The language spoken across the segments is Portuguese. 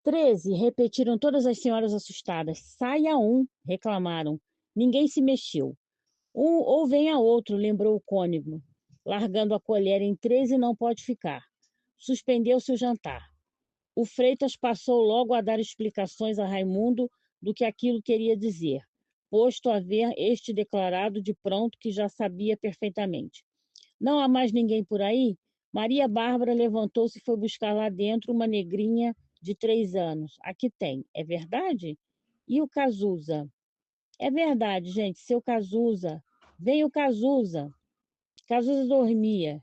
13, repetiram todas as senhoras assustadas. Saia um, reclamaram. Ninguém se mexeu. Ou venha outro, lembrou o cônego, largando a colher em 13 não pode ficar. Suspendeu-se o jantar. O Freitas passou logo a dar explicações a Raimundo do que aquilo queria dizer, posto a ver este declarado de pronto que já sabia perfeitamente. Não há mais ninguém por aí? Maria Bárbara levantou-se e foi buscar lá dentro uma negrinha de 3 anos. Aqui tem, é verdade? E o Cazuza? É verdade, gente, seu Cazuza. Vem o Cazuza. Cazuza dormia.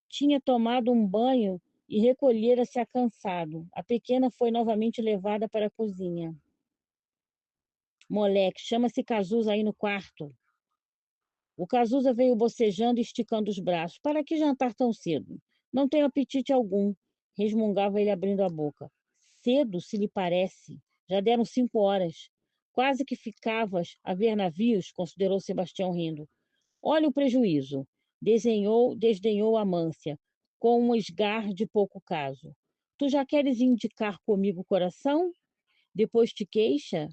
Tinha tomado um banho e recolhera-se a cansado. A pequena foi novamente levada para a cozinha. Moleque, chama-se Cazuza aí no quarto. O Cazuza veio bocejando e esticando os braços. Para que jantar tão cedo? Não tenho apetite algum, resmungava ele abrindo a boca. Cedo, se lhe parece. Já deram 5 horas. Quase que ficavas a ver navios, considerou Sebastião rindo. Olha o prejuízo. Desdenhou Amância, com um esgar de pouco caso. Tu já queres indicar comigo o coração? Depois te queixa?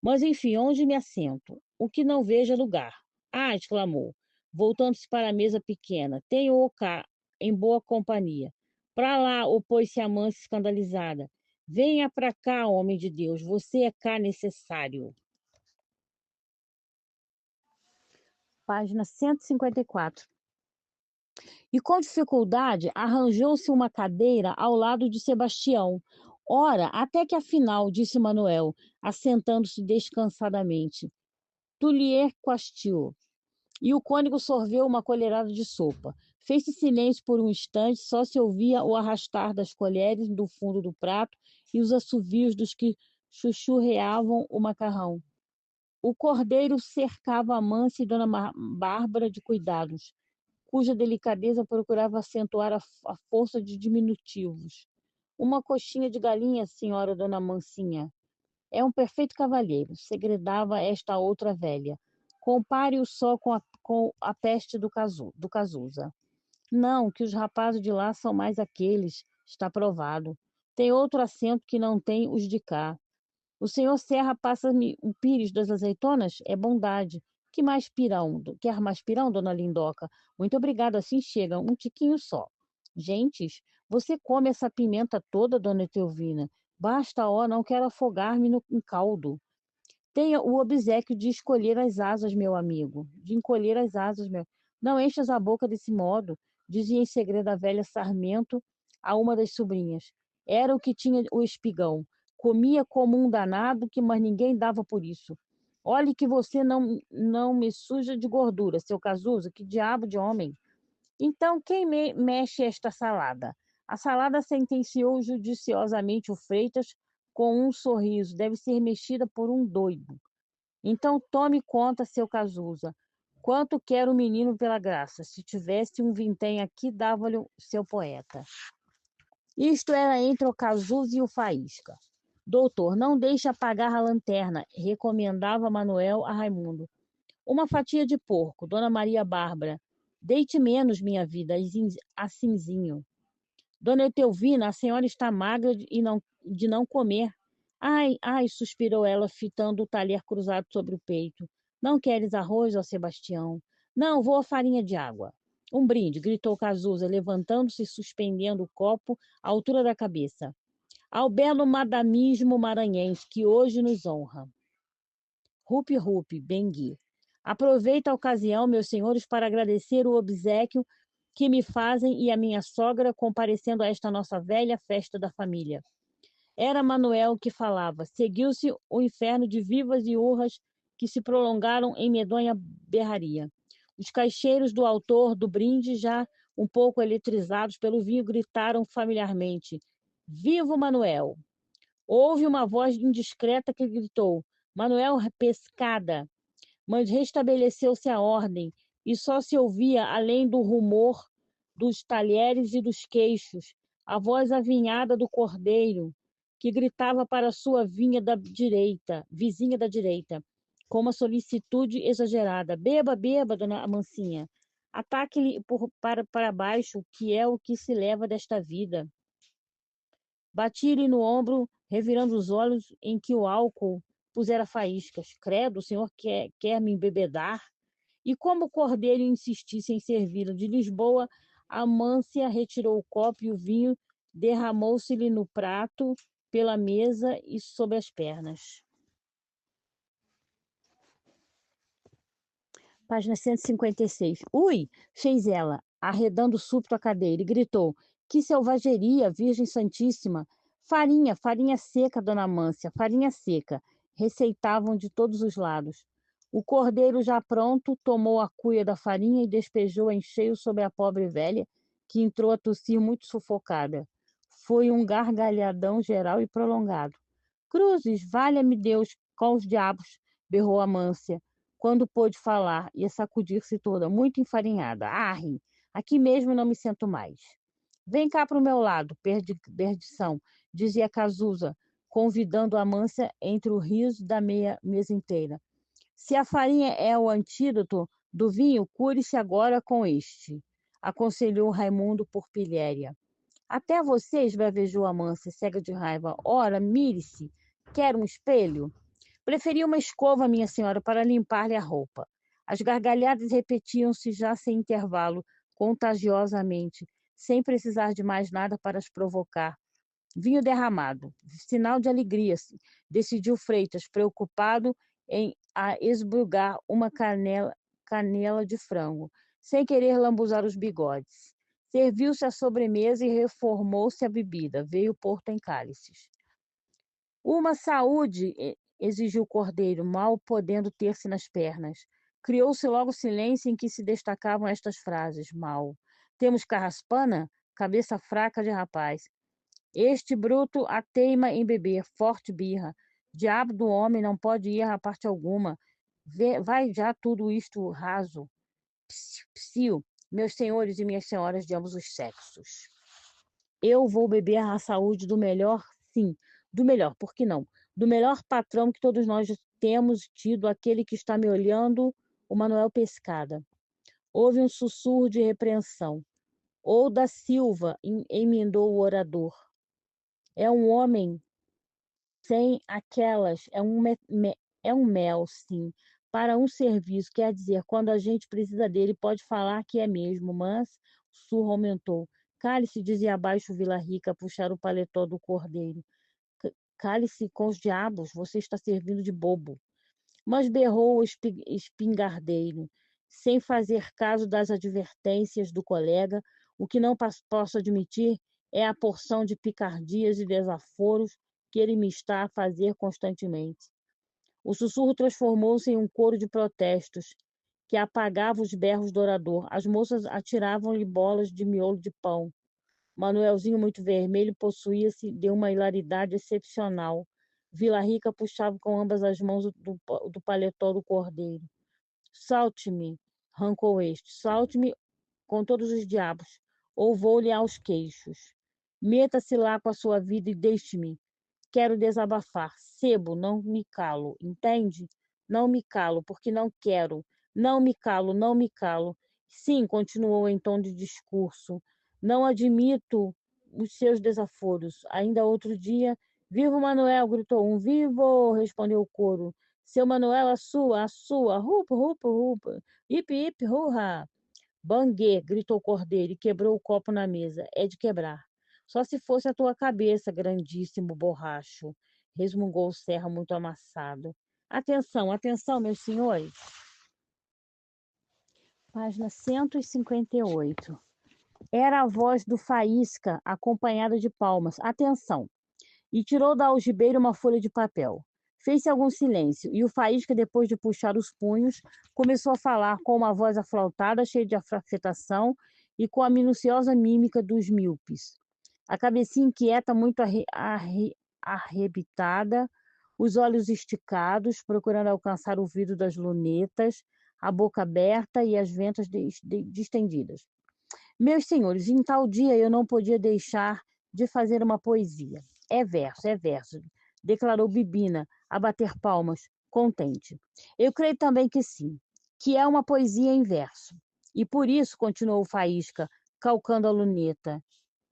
Mas enfim, onde me assento? O que não veja lugar. Ah, exclamou, voltando-se para a mesa pequena. Tenho-o cá, em boa companhia. Para lá, opôs-se Amância escandalizada. Venha para cá, homem de Deus, você é cá necessário. Página 154. E com dificuldade arranjou-se uma cadeira ao lado de Sebastião. Ora, até que afinal, disse Manuel, assentando-se descansadamente. Tu lhe quastiu. E o cônego sorveu uma colherada de sopa. Fez-se silêncio por um instante, só se ouvia o arrastar das colheres do fundo do prato e os assovios dos que chuchurreavam o macarrão. O cordeiro cercava Amância e Dona Bárbara de cuidados, cuja delicadeza procurava acentuar a força de diminutivos. Uma coxinha de galinha, senhora Dona Mancinha. É um perfeito cavalheiro, segredava esta outra velha. Compare-o só com a peste do Cazuza. Não, que os rapazes de lá são mais aqueles, está provado. Tem outro acento que não tem os de cá. O senhor Serra passa-me o pires das azeitonas? É bondade. Que mais pirão? Quer mais pirão, dona Lindoca? Muito obrigado, assim chega, um tiquinho só. Gentes, você come essa pimenta toda, dona Etelvina? Basta, ó, não quero afogar-me em caldo. Tenha o obséquio de escolher as asas, meu amigo. De encolher as asas, meu. Não enchas a boca desse modo, dizia em segredo a velha Sarmento a uma das sobrinhas. Era o que tinha o espigão. Comia como um danado, mas ninguém dava por isso. Olhe que você não me suja de gordura, seu Cazuza, que diabo de homem. Então, quem mexe esta salada? A salada, sentenciou judiciosamente o Freitas com um sorriso, deve ser mexida por um doido. Então tome conta, seu Cazuza. Quanto quer o menino pela graça? Se tivesse um vintém aqui, dava-lhe seu poeta. Isto era entre o Cazuza e o Faísca. Doutor, não deixe apagar a lanterna, recomendava Manuel a Raimundo. Uma fatia de porco, Dona Maria Bárbara. Deite menos, minha vida, assinzinho. Dona Etelvina, a senhora está magra de não comer. Ai, ai, suspirou ela, fitando o talher cruzado sobre o peito. Não queres arroz, ó Sebastião? Não, vou a farinha de água. Um brinde, gritou Cazuza, levantando-se e suspendendo o copo à altura da cabeça. Ao belo madamismo maranhense, que hoje nos honra. Rupi, rupi, Bengui. Aproveito a ocasião, meus senhores, para agradecer o obséquio que me fazem e a minha sogra comparecendo a esta nossa velha festa da família. Era Manuel que falava. Seguiu-se o inferno de vivas e urras que se prolongaram em medonha berraria. Os caixeiros do autor do brinde, já um pouco eletrizados pelo vinho, gritaram familiarmente: Viva o Manuel! Houve uma voz indiscreta que gritou: Manuel Pescada! Mas restabeleceu-se a ordem, e só se ouvia, além do rumor dos talheres e dos queixos, a voz avinhada do cordeiro, que gritava para sua vizinha da direita, com uma solicitude exagerada. Beba, beba, dona Mancinha. Ataque-lhe para baixo, que é o que se leva desta vida. Bati-lhe no ombro, revirando os olhos em que o álcool pusera faíscas. Credo, o senhor quer me embebedar? E como o cordeiro insistisse em servi-lo de Lisboa, Amância retirou o copo e o vinho derramou-se-lhe no prato, pela mesa e sob as pernas. Página 156. Ui! Fez ela, arredando súbito a cadeira, e gritou: Que selvageria, Virgem Santíssima! Farinha, farinha seca, dona Amância, farinha seca. Receitavam de todos os lados. O cordeiro, já pronto, tomou a cuia da farinha e despejou em cheio sobre a pobre velha, que entrou a tossir muito sufocada. Foi um gargalhadão geral e prolongado. Cruzes, valha-me Deus, com os diabos, berrou Amância, quando pôde falar e sacudir-se toda, muito enfarinhada. Arre, aqui mesmo não me sento mais. Vem cá para o meu lado, perdição, dizia Cazuza, convidando Amância entre o riso da meia mesa inteira. Se a farinha é o antídoto do vinho, cure-se agora com este, aconselhou Raimundo por pilhéria. Até você, esbravejou Amância, cega de raiva. Ora, mire-se. Quer um espelho? Preferi uma escova, minha senhora, para limpar-lhe a roupa. As gargalhadas repetiam-se já sem intervalo, contagiosamente, sem precisar de mais nada para as provocar. Vinho derramado, sinal de alegria, decidiu Freitas, preocupado em esbugar uma canela de frango, sem querer lambuzar os bigodes. Serviu-se a sobremesa e reformou-se a bebida. Veio Porto em cálices. Uma saúde, exigiu o cordeiro, mal podendo ter-se nas pernas. Criou-se logo silêncio em que se destacavam estas frases. Mal. Temos carraspana? Cabeça fraca de rapaz. Este bruto a teima em beber, forte birra. Diabo do homem não pode ir a parte alguma. Vai já tudo isto raso. Psiu, meus senhores e minhas senhoras de ambos os sexos. Eu vou beber a saúde do melhor, sim, do melhor, por que não? Do melhor patrão que todos nós temos tido, aquele que está me olhando, o Manuel Pescada. Houve um sussurro de repreensão. Ou da Silva, emendou o orador. É um homem sem aquelas, é um mel, sim, para um serviço, quer dizer, quando a gente precisa dele, pode falar que é mesmo, mas o surro aumentou. Cale-se, dizia abaixo Vila Rica, a puxar o paletó do cordeiro. Cale-se com os diabos, você está servindo de bobo. Mas berrou o espingardeiro, sem fazer caso das advertências do colega, o que não posso admitir é a porção de picardias e desaforos que ele me está a fazer constantemente. O sussurro transformou-se em um coro de protestos, que apagava os berros do orador. As moças atiravam-lhe bolas de miolo de pão. Manuelzinho, muito vermelho, possuía-se de uma hilaridade excepcional. Vila Rica puxava com ambas as mãos do paletó do cordeiro. Salte-me, rancou este, salte-me com todos os diabos, ou vou-lhe aos queixos. Meta-se lá com a sua vida e deixe-me. Quero desabafar. Sebo, não me calo, entende? Não me calo, porque não quero. Não me calo, não me calo. Sim, continuou em tom de discurso. Não admito os seus desaforos. Ainda outro dia, vivo Manuel, gritou um. Vivo, respondeu o coro. Seu Manuel, a sua. Rupa, rupa, rupa. Hip, hip, hurra. Banguê, gritou o cordeiro e quebrou o copo na mesa. É de quebrar. Só se fosse a tua cabeça, grandíssimo borracho, resmungou o Serra muito amassado. Atenção, atenção, meus senhores. Página 158. Era a voz do Faísca, acompanhada de palmas. Atenção. E tirou da algibeira uma folha de papel. Fez-se algum silêncio, e o Faísca, depois de puxar os punhos, começou a falar com uma voz aflautada, cheia de afetação, e com a minuciosa mímica dos míopes. A cabecinha inquieta, muito arrebitada, os olhos esticados, procurando alcançar o vidro das lunetas, a boca aberta e as ventas distendidas. Meus senhores, em tal dia eu não podia deixar de fazer uma poesia. É verso, declarou Bibina, a bater palmas, contente. Eu creio também que sim, que é uma poesia em verso. E por isso, continuou Faísca, calcando a luneta,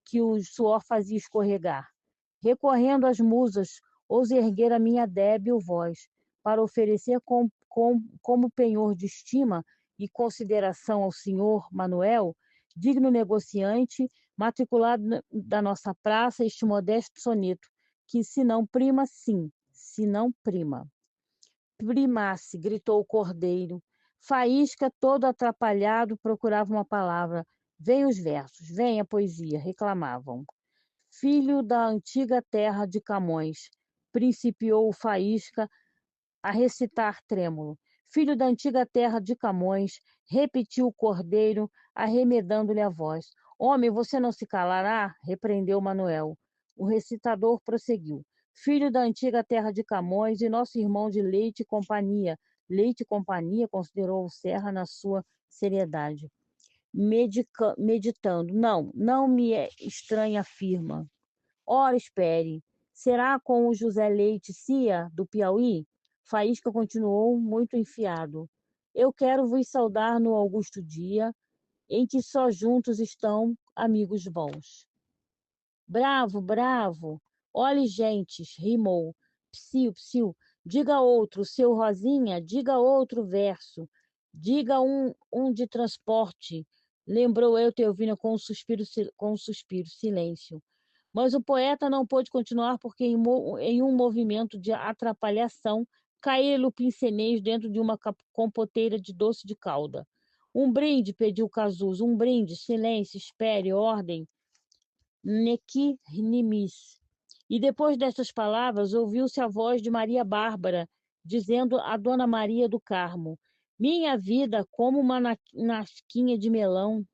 que o suor fazia escorregar. Recorrendo às musas, ousei erguer a minha débil voz, para oferecer como penhor de estima e consideração ao senhor Manuel, digno negociante, matriculado da nossa praça, este modesto soneto, que se não prima, sim, se não prima. Primasse, gritou o cordeiro. Faísca, todo atrapalhado, procurava uma palavra. Vem os versos, vem a poesia, reclamavam. Filho da antiga terra de Camões, principiou o Faísca a recitar trêmulo. Filho da antiga terra de Camões, repetiu o cordeiro, arremedando-lhe a voz. Homem, você não se calará? Repreendeu Manuel. O recitador prosseguiu. Filho da antiga terra de Camões e nosso irmão de Leite e Companhia. Leite e Companhia, considerou o Serra na sua seriedade. Meditando. Não me é estranha a firma. Ora, espere. Será com o José Leite Cia, do Piauí? Faísca continuou muito enfiado. Eu quero vos saudar no augusto dia, em que só juntos estão amigos bons. Bravo, bravo. Olhe, gentes, rimou. Psiu, psiu. Diga outro, seu Rosinha, diga outro verso. Diga um de transporte. Lembrou eu Teovina com um suspiro, silêncio. Mas o poeta não pôde continuar porque, em um movimento de atrapalhação, caiu-lhe o pincenez dentro de uma compoteira de doce de calda. Um brinde, pediu Cazuza, um brinde, silêncio, espere, ordem, nequi nimis. E depois dessas palavras, ouviu-se a voz de Maria Bárbara, dizendo a Dona Maria do Carmo: Minha vida, como uma naquinha de melão,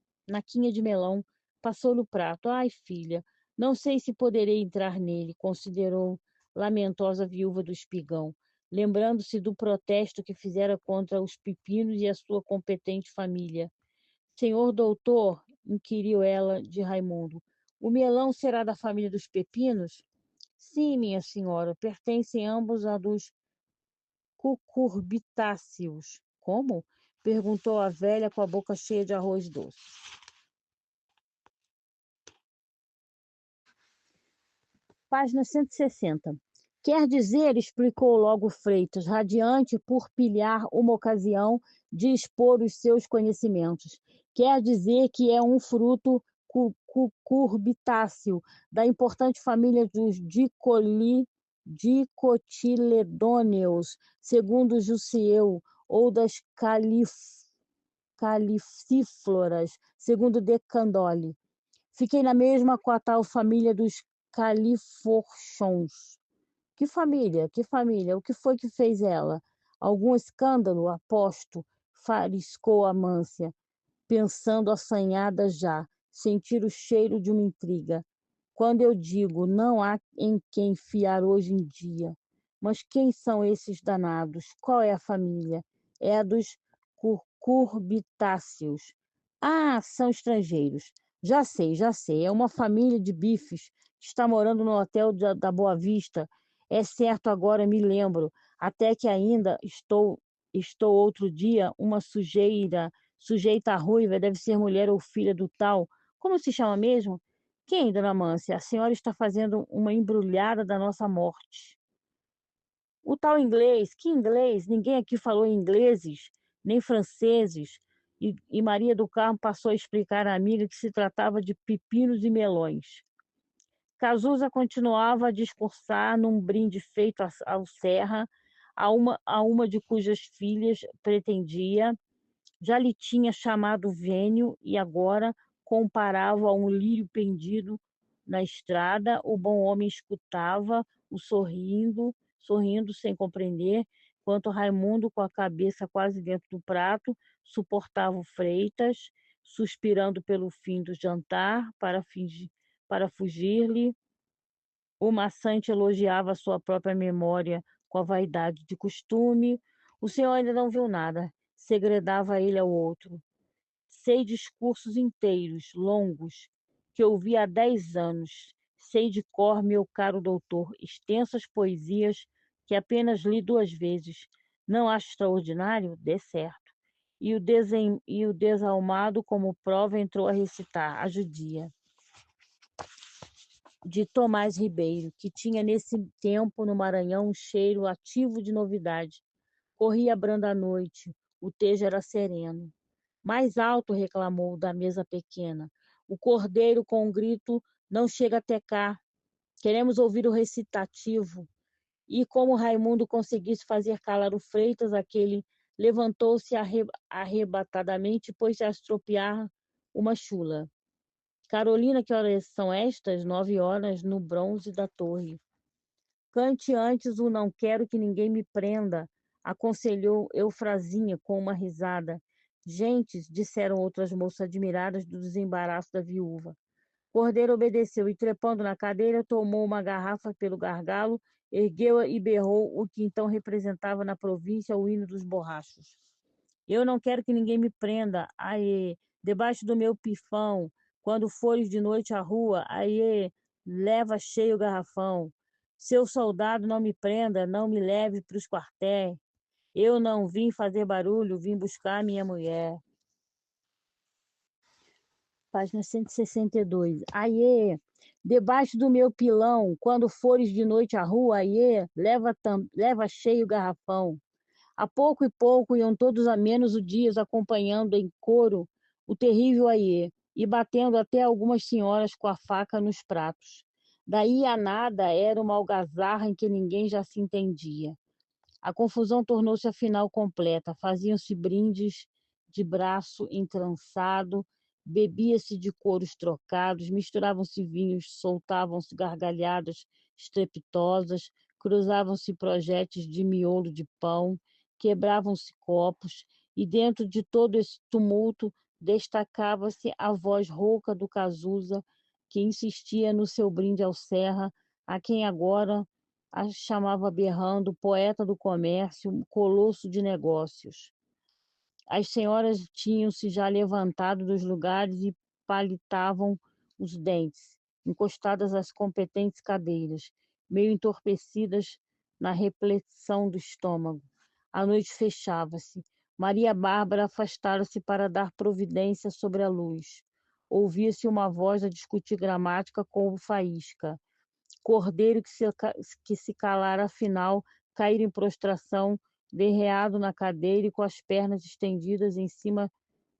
passou no prato. Ai, filha, não sei se poderei entrar nele, considerou lamentosa viúva do espigão, lembrando-se do protesto que fizera contra os pepinos e a sua competente família. Senhor doutor, inquiriu ela de Raimundo, o melão será da família dos pepinos? Sim, minha senhora, pertencem ambos a dos cucurbitáceos. Como? Perguntou a velha com a boca cheia de arroz doce. Página 160. Quer dizer, explicou logo Freitas, radiante por pilhar uma ocasião de expor os seus conhecimentos. Quer dizer que é um fruto cucurbitáceo da importante família dos dicotiledôneos, segundo Jussieu, ou das calicífloras, segundo De Candolle. Fiquei na mesma com a tal família dos califorchons. Que família? Que família? O que foi que fez ela? Algum escândalo? Aposto, fariscou Amância, pensando assanhada já, sentir o cheiro de uma intriga. Quando eu digo não há em quem fiar hoje em dia. Mas quem são esses danados? Qual é a família? É a dos cucurbitáceos. Ah, são estrangeiros. Já sei. É uma família de bifes que está morando no hotel da Boa Vista. É certo, agora me lembro. Até que ainda estou outro dia, uma sujeita ruiva, deve ser mulher ou filha do tal. Como se chama mesmo? Quem, dona Mância? A senhora está fazendo uma embrulhada da nossa morte. O tal inglês, que inglês? Ninguém aqui falou ingleses, nem franceses. E Maria do Carmo passou a explicar à amiga que se tratava de pepinos e melões. Cazuza continuava a discursar num brinde feito ao Serra, a uma de cujas filhas pretendia, já lhe tinha chamado Vênio e agora comparava a um lírio pendido na estrada. O bom homem escutava, sorrindo sem compreender, enquanto Raimundo, com a cabeça quase dentro do prato, suportava o Freitas, suspirando pelo fim do jantar para fugir-lhe. O maçante elogiava sua própria memória com a vaidade de costume. O senhor ainda não viu nada, segredava ele ao outro. Sei discursos inteiros, longos, que ouvi há 10 anos. Sei de cor, meu caro doutor, extensas poesias que apenas li 2 vezes. Não acho extraordinário? Dê certo. E o desalmado, como prova, entrou a recitar a judia. de Tomás Ribeiro, que tinha nesse tempo no Maranhão um cheiro ativo de novidade. Corria branda a noite, o tejo era sereno. Mais alto, reclamou da mesa pequena. O cordeiro com um grito não chega até cá. Queremos ouvir o recitativo. E como Raimundo conseguisse fazer calar o Freitas, aquele levantou-se arrebatadamente e pôs-se a estropiar uma chula. Carolina, que horas são estas? 9 horas, no bronze da torre. Cante antes o não quero que ninguém me prenda, aconselhou Eufrasinha com uma risada. Gentes, disseram outras moças admiradas do desembaraço da viúva. Cordeiro obedeceu e, trepando na cadeira, tomou uma garrafa pelo gargalo, ergueu-a e berrou o que então representava na província o hino dos borrachos. Eu não quero que ninguém me prenda, aê, debaixo do meu pifão, quando fores de noite à rua, aê, leva cheio o garrafão. Seu soldado, não me prenda, não me leve para os quartéis. Eu não vim fazer barulho, vim buscar minha mulher. Página 162. Aiê, debaixo do meu pilão, quando fores de noite à rua, aiê, leva cheio o garrafão. A pouco e pouco iam todos a menos os dias acompanhando em coro o terrível aiê e batendo até algumas senhoras com a faca nos pratos. Daí a nada era uma algazarra em que ninguém já se entendia. A confusão tornou-se afinal completa. Faziam-se brindes de braço entrançado, bebia-se de couros trocados, misturavam-se vinhos, soltavam-se gargalhadas estrepitosas, cruzavam-se projéteis de miolo de pão, quebravam-se copos, e dentro de todo esse tumulto destacava-se a voz rouca do Cazuza, que insistia no seu brinde ao Serra, a quem agora a chamava berrando, poeta do comércio, colosso de negócios. As senhoras tinham-se já levantado dos lugares e palitavam os dentes, encostadas às competentes cadeiras, meio entorpecidas na repleção do estômago. A noite fechava-se. Maria Bárbara afastara-se para dar providência sobre a luz. Ouvia-se uma voz a discutir gramática com o Faísca. Cordeiro que se calara, afinal, caíra em prostração, derreado na cadeira e com as pernas estendidas em cima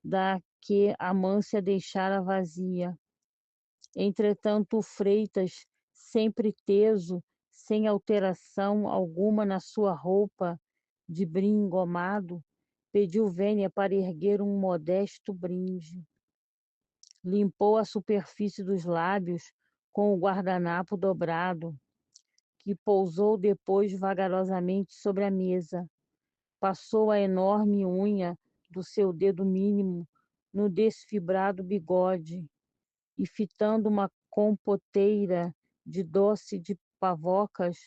da que Amância deixara vazia. Entretanto, o Freitas, sempre teso, sem alteração alguma na sua roupa de brim engomado, pediu vênia para erguer um modesto brinde. Limpou a superfície dos lábios com o guardanapo dobrado, que pousou depois vagarosamente sobre a mesa. Passou a enorme unha do seu dedo mínimo no desfibrado bigode e, fitando uma compoteira de doce de pavocas,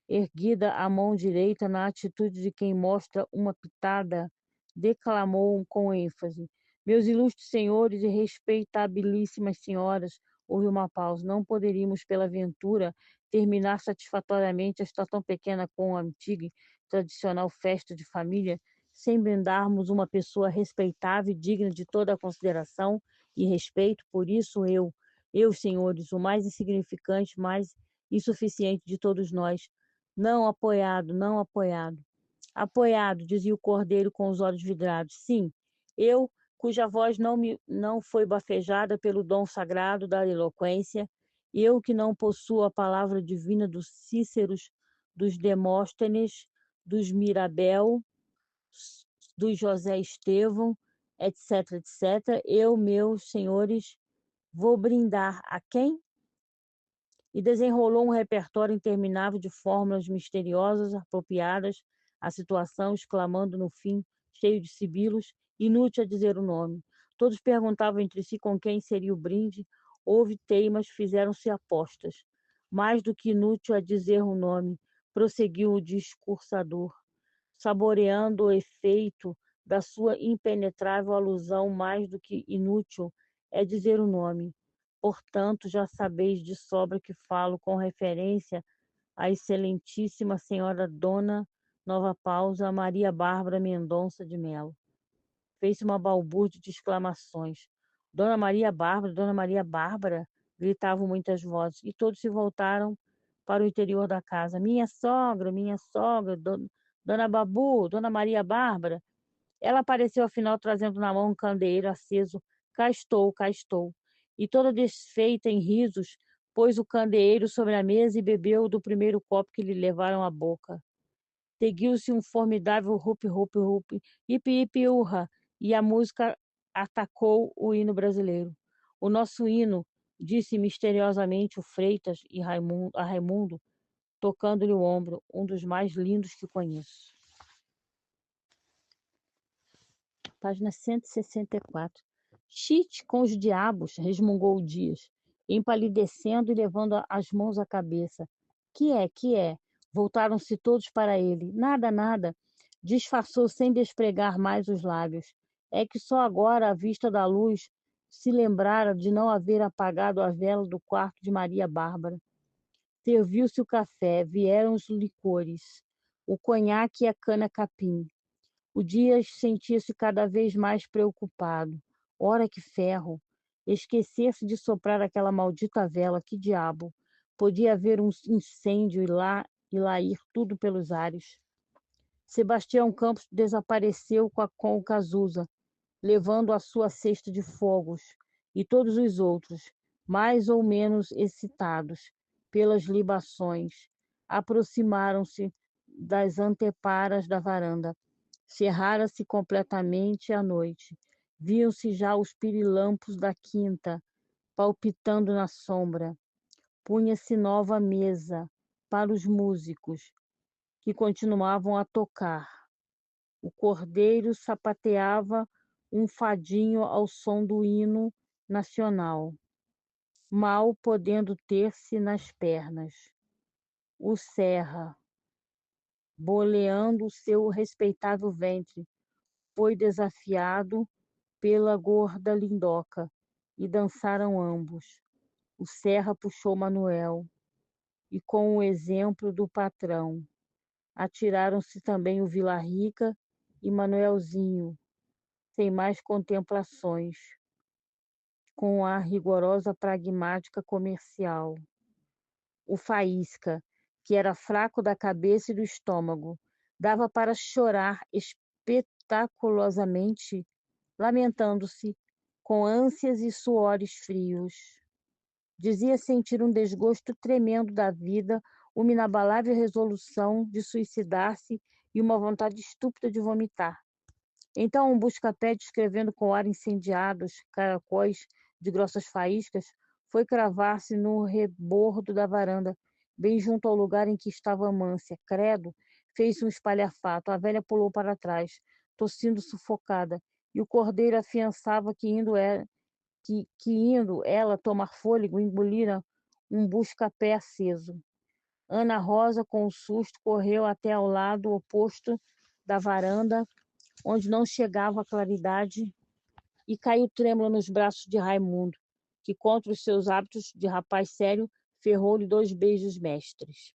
erguida a mão direita na atitude de quem mostra uma pitada, declamou com ênfase: Meus ilustres senhores e respeitabilíssimas senhoras, houve uma pausa. Não poderíamos, pela ventura, terminar satisfatoriamente esta tão pequena como antiga e tradicional festa de família, sem brindarmos uma pessoa respeitável e digna de toda a consideração e respeito? Por isso eu, senhores, o mais insignificante, mais insuficiente de todos nós, não apoiado, não apoiado. Apoiado, dizia o cordeiro com os olhos vidrados. Sim, eu, cuja voz não foi bafejada pelo dom sagrado da eloquência, eu que não possuo a palavra divina dos Cíceros, dos Demóstenes, dos Mirabel, dos José Estevão, etc., etc., eu, meus senhores, vou brindar a quem? E desenrolou um repertório interminável de fórmulas misteriosas apropriadas à situação, exclamando no fim, cheio de sibilos, inútil a dizer o nome. Todos perguntavam entre si com quem seria o brinde. Houve teimas, fizeram-se apostas. Mais do que inútil a dizer o nome, prosseguiu o discursador, saboreando o efeito da sua impenetrável alusão. Mais do que inútil é dizer o nome. Portanto, já sabeis de sobra que falo com referência à excelentíssima senhora Dona, nova pausa, Maria Bárbara Mendonça de Melo. Fez-se uma balbúrdia de exclamações. Dona Maria Bárbara, Dona Maria Bárbara, gritavam muitas vozes, e todos se voltaram para o interior da casa. Minha sogra, Dona Babu, Dona Maria Bárbara. Ela apareceu afinal trazendo na mão um candeeiro aceso. Cá estou, cá estou. E toda desfeita em risos, pôs o candeeiro sobre a mesa e bebeu do primeiro copo que lhe levaram à boca. Seguiu-se um formidável rup, hipi hipi urra, e a música atacou o hino brasileiro. O nosso hino, disse misteriosamente o Freitas a Raimundo, tocando-lhe o ombro, um dos mais lindos que conheço. Página 164. Chite com os diabos, resmungou o Dias, empalidecendo e levando as mãos à cabeça. Que é, que é? Voltaram-se todos para ele. Nada, nada. Disfarçou sem despregar mais os lábios. É que só agora, à vista da luz, se lembrara de não haver apagado a vela do quarto de Maria Bárbara. Serviu-se o café, vieram os licores, o conhaque e a cana-capim. O Dias sentia-se cada vez mais preocupado. Ora que ferro! Esquecer-se de soprar aquela maldita vela, que diabo! Podia haver um incêndio e lá ir tudo pelos ares. Sebastião Campos desapareceu com o Cazuza, levando a sua cesta de fogos, e todos os outros, mais ou menos excitados pelas libações, aproximaram-se das anteparas da varanda. Cerrara-se completamente a noite. Viam-se já os pirilampos da quinta, palpitando na sombra. Punha-se nova mesa para os músicos, que continuavam a tocar. O cordeiro sapateava um fadinho ao som do hino nacional, mal podendo ter-se nas pernas. O Serra, boleando o seu respeitável ventre, foi desafiado pela gorda Lindoca, e dançaram ambos. O Serra puxou Manuel, e com o exemplo do patrão, atiraram-se também o Vila Rica e Manuelzinho, sem mais contemplações, com a rigorosa pragmática comercial. O Faísca, que era fraco da cabeça e do estômago, dava para chorar espetaculosamente, lamentando-se, com ânsias e suores frios. Dizia sentir um desgosto tremendo da vida, uma inabalável resolução de suicidar-se e uma vontade estúpida de vomitar. Então um busca-pé, descrevendo com ar incendiados caracóis de grossas faíscas, foi cravar-se no rebordo da varanda, bem junto ao lugar em que estava Amância. Credo, fez-se um espalhafato. A velha pulou para trás, tossindo sufocada, e o cordeiro afiançava que indo ela tomar fôlego, engolira um busca-pé aceso. Ana Rosa, com um susto, correu até ao lado oposto da varanda, onde não chegava a claridade, e caiu trêmula nos braços de Raimundo, que, contra os seus hábitos de rapaz sério, ferrou-lhe 2 beijos mestres.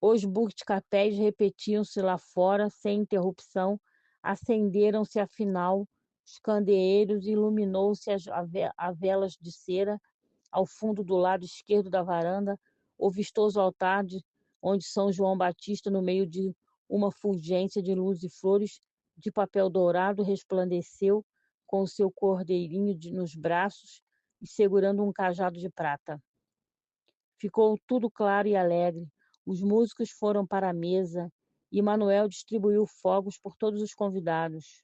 Os buscapés repetiam-se lá fora, sem interrupção, acenderam-se afinal os candeeiros e iluminou-se a velas de cera ao fundo do lado esquerdo da varanda, o vistoso altar onde São João Batista, no meio de uma fulgência de luz e flores de papel dourado, resplandeceu com o seu cordeirinho nos braços e segurando um cajado de prata. Ficou tudo claro e alegre. Os músicos foram para a mesa e Manuel distribuiu fogos por todos os convidados.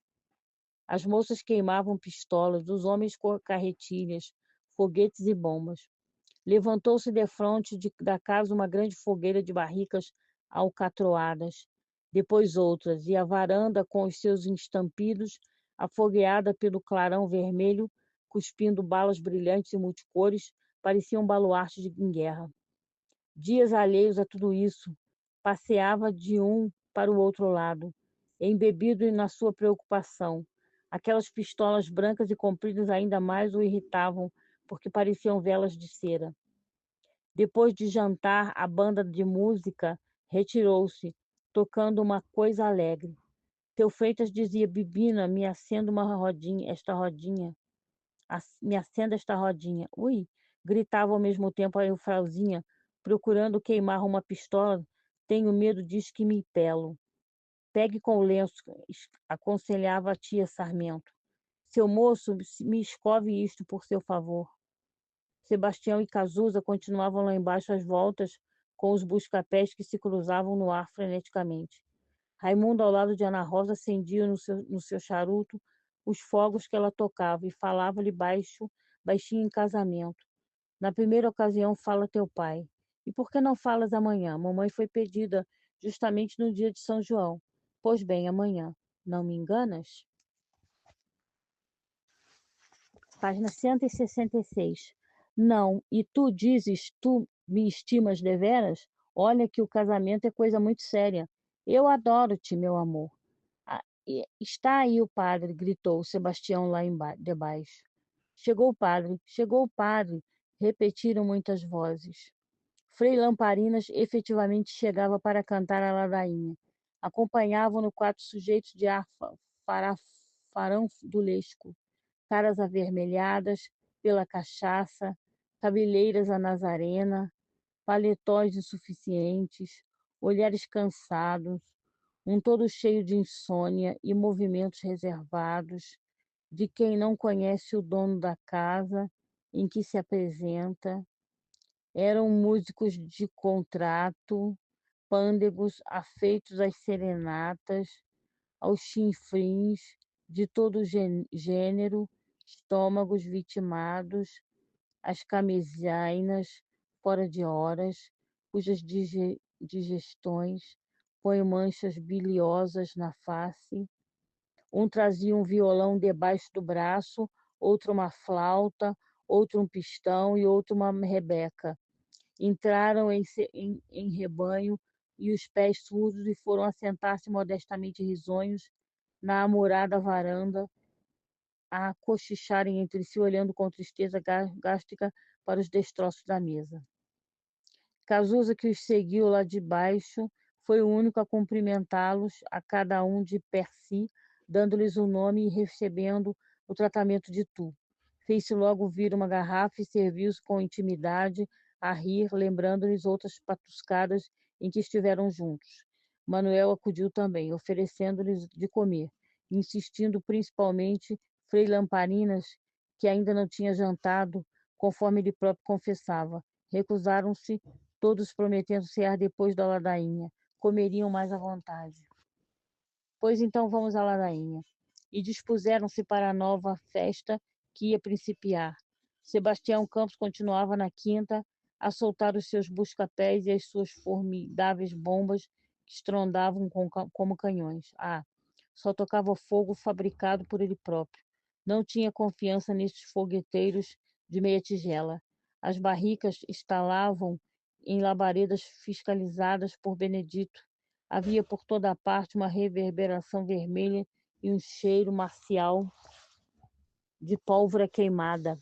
As moças queimavam pistolas, os homens carretilhas, foguetes e bombas. Levantou-se defronte da casa uma grande fogueira de barricas alcatroadas, depois outras, e a varanda, com os seus estampidos, afogueada pelo clarão vermelho, cuspindo balas brilhantes e multicores, parecia um baluarte em guerra. Dias alheios a tudo isso, passeava de um para o outro lado, embebido na sua preocupação. Aquelas pistolas brancas e compridas ainda mais o irritavam, porque pareciam velas de cera. Depois de jantar, a banda de música retirou-se, tocando uma coisa alegre. Seu Freitas dizia: Bibina, me acenda uma rodinha, esta rodinha. Me acenda esta rodinha. Ui, Gritava ao mesmo tempo a Eufrasinha, procurando queimar uma pistola. Tenho medo disso que me pelo. Pegue com o lenço, aconselhava a tia Sarmento. Seu moço, me escove isto por seu favor. Sebastião e Cazuza continuavam lá embaixo às voltas, com os busca-pés que se cruzavam no ar freneticamente. Raimundo, ao lado de Ana Rosa, acendia no seu charuto os fogos que ela tocava e falava-lhe baixinho em casamento. Na primeira ocasião, fala teu pai. E por que não falas amanhã? Mamãe foi pedida justamente no dia de São João. Pois bem, amanhã. Não me enganas? Página 166. Não, e tu dizes, tu me estimas deveras? Olha que o casamento é coisa muito séria. Eu adoro-te, meu amor. Ah, está aí o padre, gritou Sebastião lá debaixo. Chegou o padre, repetiram muitas vozes. Frei Lamparinas efetivamente chegava para cantar a ladainha. Acompanhavam-no 4 sujeitos de ar farandulesco, caras avermelhadas pela cachaça, cabeleiras à nazarena, paletós insuficientes, olhares cansados, um todo cheio de insônia e movimentos reservados, de quem não conhece o dono da casa em que se apresenta. Eram músicos de contrato, pândegos afeitos às serenatas, aos chinfrins de todo gênero, estômagos vitimados, as camisainas fora de horas, cujas digestões põem manchas biliosas na face. Um trazia um violão debaixo do braço, outro uma flauta, outro um pistão e outro uma rebeca. Entraram em rebanho e os pés surdos e foram assentar-se modestamente risonhos na amurada varanda, a cochicharem entre si, olhando com tristeza gástrica para os destroços da mesa. Cazuza, que os seguiu lá de baixo, foi o único a cumprimentá-los, a cada um de per si, dando-lhes o nome e recebendo o tratamento de tu. Fez-se logo vir uma garrafa e serviu-se com intimidade a rir, lembrando-lhes outras patuscadas em que estiveram juntos. Manuel acudiu também, oferecendo-lhes de comer, insistindo principalmente Frei Lamparinas, que ainda não tinha jantado, conforme ele próprio confessava. Recusaram-se, todos prometendo cear depois da ladainha. Comeriam mais à vontade. Pois então vamos à ladainha. E dispuseram-se para a nova festa que ia principiar. Sebastião Campos continuava na quinta a soltar os seus busca-pés e as suas formidáveis bombas que estrondavam como canhões. Só tocava fogo fabricado por ele próprio. Não tinha confiança nestes fogueteiros de meia tigela. As barricas estalavam em labaredas fiscalizadas por Benedito. Havia por toda a parte uma reverberação vermelha e um cheiro marcial de pólvora queimada.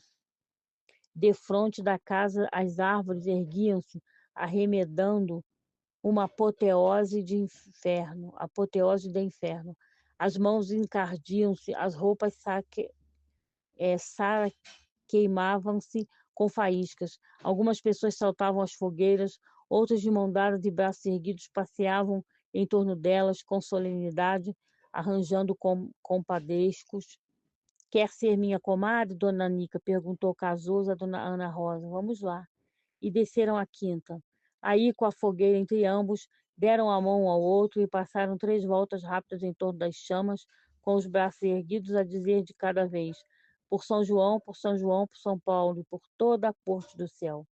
Defronte da casa, as árvores erguiam-se, arremedando uma apoteose de inferno. As mãos encardiam-se, as roupas queimavam-se com faíscas. Algumas pessoas saltavam às fogueiras, outras de mão dada de braços erguidos passeavam em torno delas com solenidade, arranjando compadrescos. Quer ser minha comadre, dona Nica? Perguntou Cazuza a dona Ana Rosa. Vamos lá. E desceram a quinta. Aí, com a fogueira entre ambos, deram a mão um ao outro e passaram 3 voltas rápidas em torno das chamas, com os braços erguidos a dizer de cada vez: por São João, por São João, por São Paulo e por toda a corte do céu.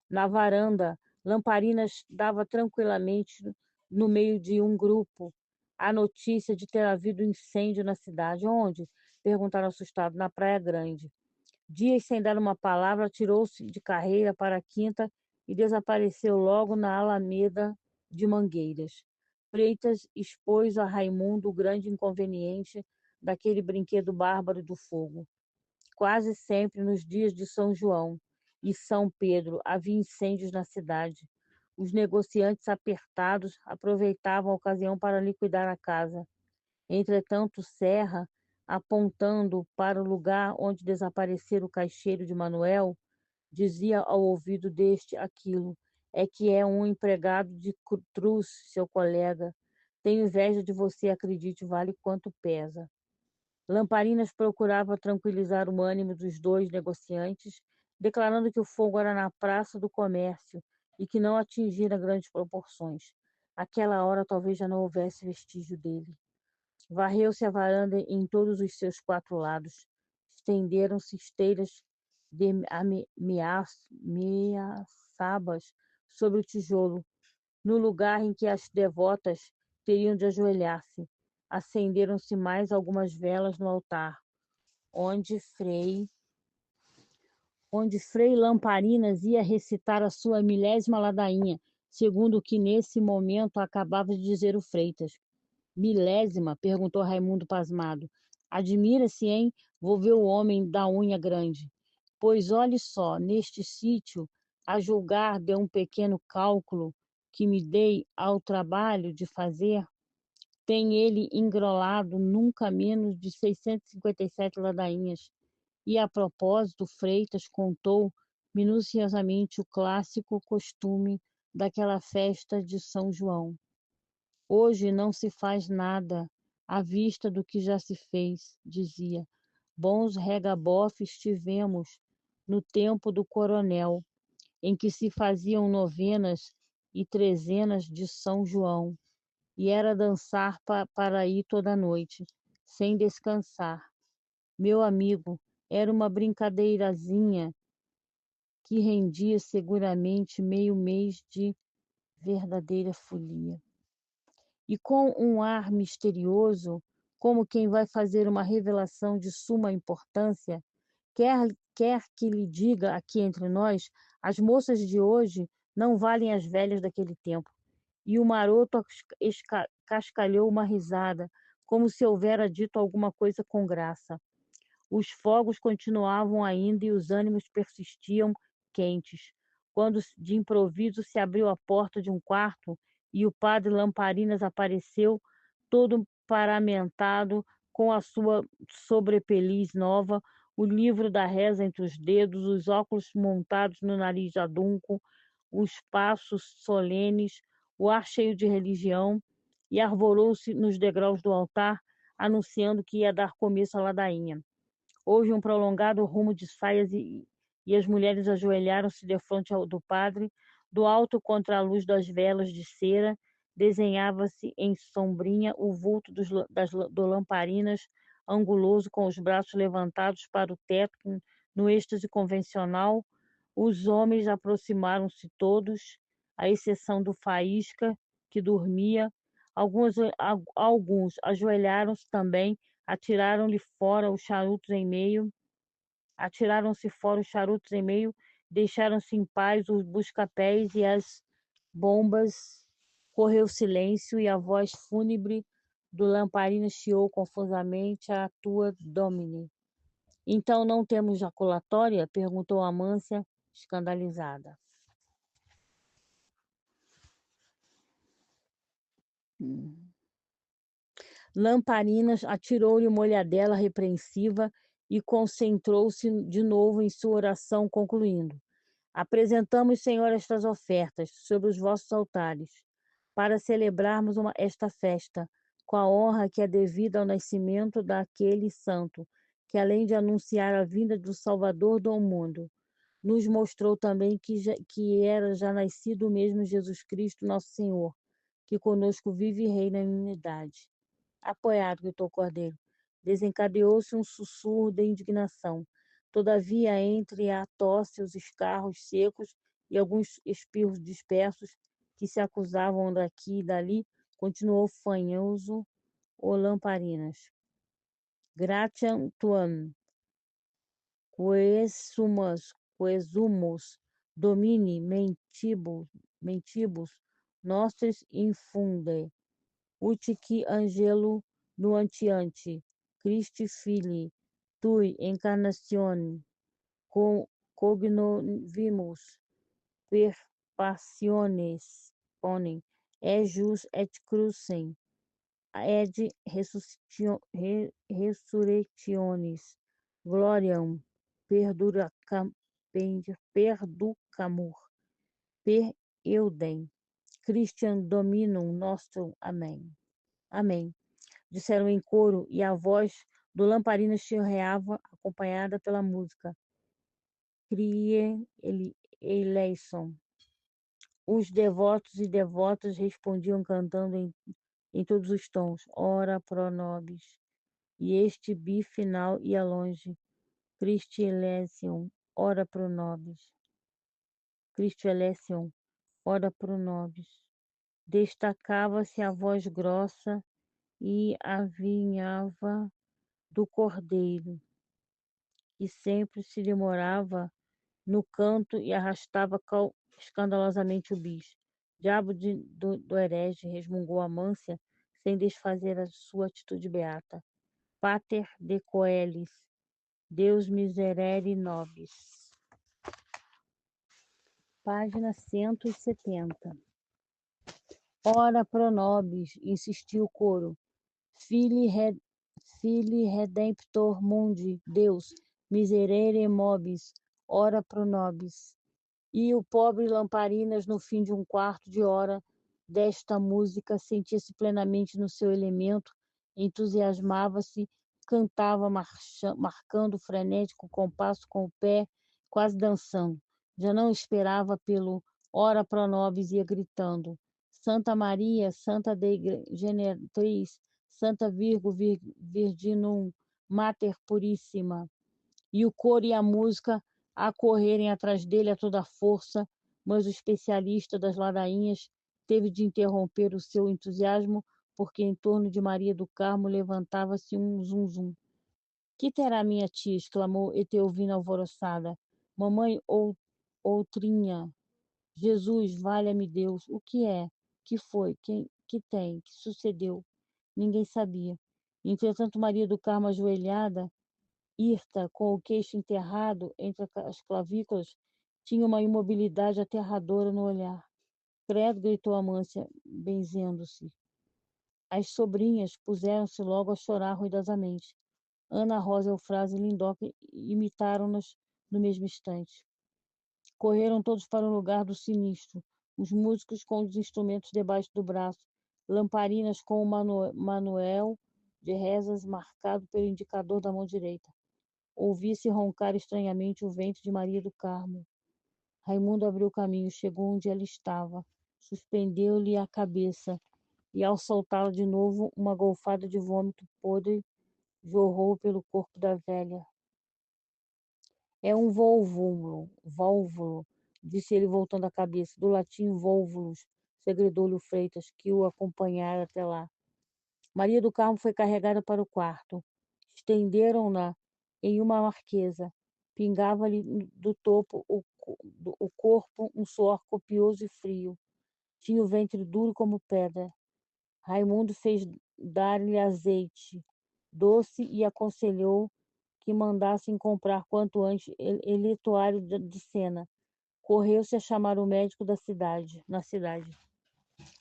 Na varanda, Lamparinas dava tranquilamente no meio de um grupo a notícia de ter havido incêndio na cidade. Onde? Perguntaram assustados. Na Praia Grande. Dias sem dar uma palavra, tirou-se de carreira para a quinta e desapareceu logo na Alameda de Mangueiras. Freitas expôs a Raimundo o grande inconveniente daquele brinquedo bárbaro do fogo. Quase sempre nos dias de São João e São Pedro havia incêndios na cidade. Os negociantes apertados aproveitavam a ocasião para liquidar a casa. Entretanto, Serra, apontando para o lugar onde desaparecera o caixeiro de Manuel, dizia ao ouvido deste aquilo. É que é um empregado de Cruz, seu colega. Tenho inveja de você, acredite, vale quanto pesa. Lamparinas procurava tranquilizar o ânimo dos dois negociantes, declarando que o fogo era na praça do comércio e que não atingira grandes proporções. Àquela hora talvez já não houvesse vestígio dele. Varreu-se a varanda em todos os seus 4 lados. Estenderam-se esteiras de meaçabas sobre o tijolo, no lugar em que as devotas teriam de ajoelhar-se. Acenderam-se mais algumas velas no altar, onde Frei Lamparinas ia recitar a sua milésima ladainha, segundo o que nesse momento acabava de dizer o Freitas. Milésima? Perguntou Raimundo pasmado. Admira-se, hein? Vou ver o homem da unha grande. Pois olhe só, neste sítio, a julgar de um pequeno cálculo que me dei ao trabalho de fazer, tem ele engrolado nunca menos de 657 ladainhas. E, a propósito, Freitas contou minuciosamente o clássico costume daquela festa de São João. Hoje não se faz nada à vista do que já se fez, dizia. Bons regabofes tivemos no tempo do coronel, em que se faziam novenas e trezenas de São João, e era dançar para aí toda noite, sem descansar. Meu amigo, era uma brincadeirazinha que rendia seguramente meio mês de verdadeira folia. E com um ar misterioso, como quem vai fazer uma revelação de suma importância, quer que lhe diga aqui entre nós, as moças de hoje não valem as velhas daquele tempo. E o maroto cascalhou uma risada, como se houvera dito alguma coisa com graça. Os fogos continuavam ainda e os ânimos persistiam quentes, quando de improviso se abriu a porta de um quarto e o padre Lamparinas apareceu, todo paramentado, com a sua sobrepeliz nova, o livro da reza entre os dedos, os óculos montados no nariz adunco, os passos solenes, o ar cheio de religião, e arvorou-se nos degraus do altar, anunciando que ia dar começo à ladainha. Houve um prolongado rumo de saias e as mulheres ajoelharam-se defronte do padre. Do alto, contra a luz das velas de cera, desenhava-se em sombrinha o vulto do Lamparinas, anguloso, com os braços levantados para o teto, no êxtase convencional. Os homens aproximaram-se todos, à exceção do Faísca, que dormia. Alguns ajoelharam-se também, atiraram-lhe fora os charutos em meio, atiraram-se fora os charutos em meio, deixaram-se em paz os buscapés e as bombas. Correu silêncio e a voz fúnebre do lamparina chiou confusamente a tua Domine. Então não temos jaculatória? Perguntou Amância, escandalizada. Lamparinas atirou-lhe uma olhadela repreensiva e concentrou-se de novo em sua oração, concluindo: Apresentamos, Senhor, estas ofertas sobre os vossos altares, para celebrarmos esta festa, com a honra que é devida ao nascimento daquele santo, que além de anunciar a vinda do Salvador do mundo, nos mostrou também que era já nascido o mesmo Jesus Cristo, nosso Senhor, que conosco vive e reina em unidade. Apoiado, gritou o cordeiro. Desencadeou-se um sussurro de indignação. Todavia, entre a tosse, os escarros secos e alguns espirros dispersos que se acusavam daqui e dali, continuou fanhoso o Lamparinas. Gratiam tuam, quesumus, domini mentibus, nostris infunde, Utique angelo nuantiante, Christi Filii, tui incarnatione, cognovimus, per passiones ponem, ejus et crucem, ed resurrectionis, gloriam perducamur, per eudem, Christian dominum nostrum, amém. Amém. Disseram em coro, e a voz do lamparina chorreava, acompanhada pela música. Kyrie eleison. Os devotos e devotas respondiam cantando em todos os tons. Ora pro nobis. E este bi final ia longe. Christi eleison. Ora pro nobis. Christi eleison. Ora pro nobis. Destacava-se a voz grossa e avinhava do cordeiro, que sempre se demorava no canto e arrastava escandalosamente o bis. Diabo do herege, resmungou Amância, sem desfazer a sua atitude beata. Pater de coelis, Deus miserere nobis. Página 170. Ora pro nobis, insistiu o coro. Filii redemptor mundi, Deus, miserere mobis, ora pro nobis. E o pobre Lamparinas, no fim de um quarto de hora desta música, sentia-se plenamente no seu elemento, entusiasmava-se, cantava marcando o frenético compasso com o pé, quase dançando. Já não esperava pelo ora pro nobis, ia gritando. Santa Maria, Santa Dei Generatriz, Santa Virgo Virginum Mater Purissima. E o coro e a música a correrem atrás dele a toda força, mas o especialista das ladainhas teve de interromper o seu entusiasmo, porque em torno de Maria do Carmo levantava-se um zum-zum. Que terá minha tia? Exclamou Etelvina alvoroçada. Mamãe outrinha. Jesus, valha-me Deus, o que é? Que foi? Que tem? Que sucedeu? Ninguém sabia. Entretanto, Maria do Carmo, ajoelhada, hirta, com o queixo enterrado entre as clavículas, tinha uma imobilidade aterradora no olhar. Credo, gritou Amância, benzendo-se. As sobrinhas puseram-se logo a chorar ruidosamente. Ana Rosa, Eufrásia e Lindoca imitaram-nas no mesmo instante. Correram todos para o lugar do sinistro, os músicos com os instrumentos debaixo do braço, Lamparinas com o manuel de rezas marcado pelo indicador da mão direita. Ouvia-se roncar estranhamente o ventre de Maria do Carmo. Raimundo abriu o caminho, chegou onde ela estava, suspendeu-lhe a cabeça, e ao soltá-la de novo, uma golfada de vômito podre jorrou pelo corpo da velha. É um vólvulo, disse ele voltando a cabeça, do latim volvulus, segredou-lhe o Freitas, que o acompanhara até lá. Maria do Carmo foi carregada para o quarto. Estenderam-na em uma marquesa. Pingava-lhe do topo o corpo um suor copioso e frio. Tinha o ventre duro como pedra. Raimundo fez dar-lhe azeite doce e aconselhou que mandassem comprar quanto antes eletuário de cena. Correu-se a chamar o médico na cidade.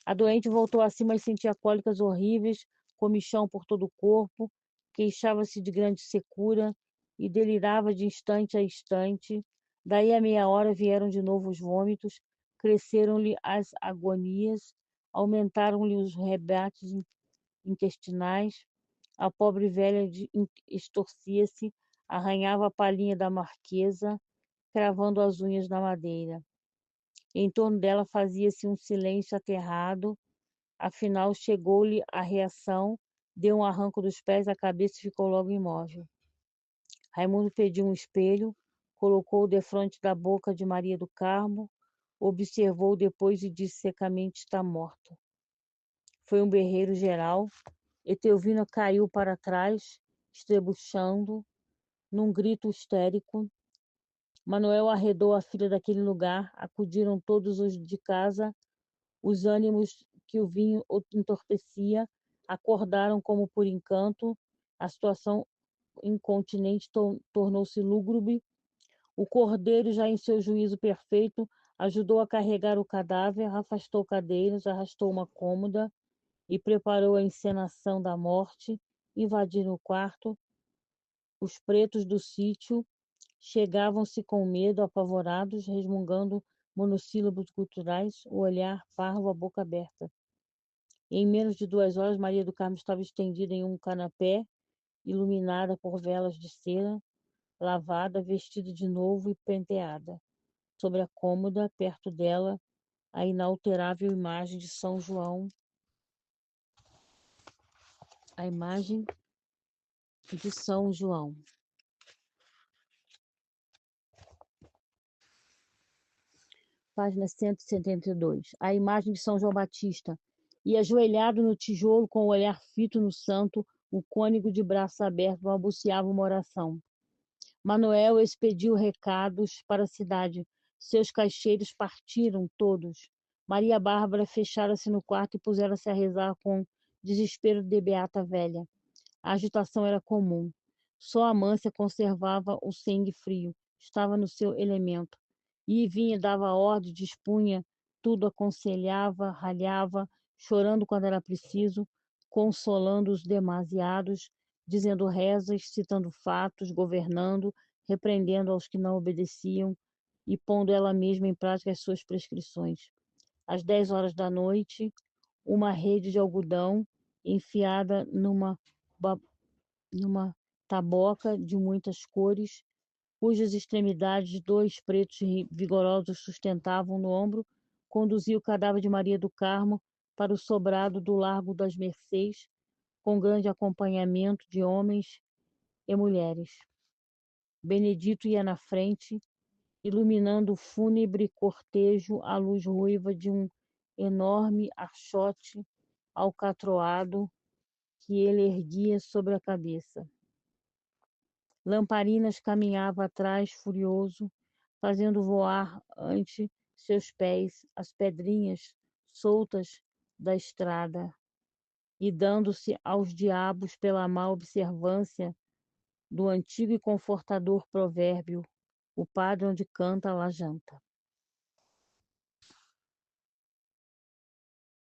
A doente voltou a si, mas sentia cólicas horríveis, comichão por todo o corpo, queixava-se de grande secura e delirava de instante a instante. Daí a meia hora vieram de novo os vômitos, cresceram-lhe as agonias, aumentaram-lhe os rebates intestinais. A pobre velha estorcia-se, arranhava a palhinha da marquesa, cravando as unhas na madeira. Em torno dela fazia-se um silêncio aterrado. Afinal, chegou-lhe a reação, deu um arranco dos pés à cabeça e ficou logo imóvel. Raimundo pediu um espelho, colocou-o defronte da boca de Maria do Carmo, observou depois e disse secamente: está morta. Foi um berreiro geral. Etelvina caiu para trás, estrebuchando, num grito histérico. Manuel arredou a filha daquele lugar, acudiram todos os de casa, os ânimos que o vinho entorpecia acordaram como por encanto, a situação incontinente tornou-se lúgubre. O cordeiro, já em seu juízo perfeito, ajudou a carregar o cadáver, afastou cadeiras, arrastou uma cômoda e preparou a encenação da morte. Invadiram o quarto. Os pretos do sítio chegavam-se com medo, apavorados, resmungando monossílabos culturais, o olhar parvo, a boca aberta. Em menos de 2 horas, Maria do Carmo estava estendida em um canapé, iluminada por velas de cera, lavada, vestida de novo e penteada. Sobre a cômoda, perto dela, a inalterável imagem de São João, a imagem de São João. Página 172. A imagem de São João Batista. E ajoelhado no tijolo, com o olhar fito no santo, o cônego de braços abertos balbuciava uma oração. Manuel expediu recados para a cidade. Seus caixeiros partiram todos. Maria Bárbara fechara-se no quarto e pusera-se a rezar com desespero de beata velha. A agitação era comum. Só Amância conservava o sangue frio. Estava no seu elemento. E vinha, dava ordem, dispunha, tudo aconselhava, ralhava, chorando quando era preciso, consolando os demasiados, dizendo rezas, citando fatos, governando, repreendendo aos que não obedeciam e pondo ela mesma em prática as suas prescrições. Às 10 horas da noite, uma rede de algodão enfiada numa taboca de muitas cores, cujas extremidades 2 pretos vigorosos sustentavam no ombro, conduziu o cadáver de Maria do Carmo para o sobrado do Largo das Mercês, com grande acompanhamento de homens e mulheres. Benedito ia na frente, iluminando o fúnebre cortejo à luz ruiva de um enorme archote alcatroado que ele erguia sobre a cabeça. Lamparinas caminhava atrás, furioso, fazendo voar ante seus pés as pedrinhas soltas da estrada e dando-se aos diabos pela má observância do antigo e confortador provérbio: o padre onde canta lá janta.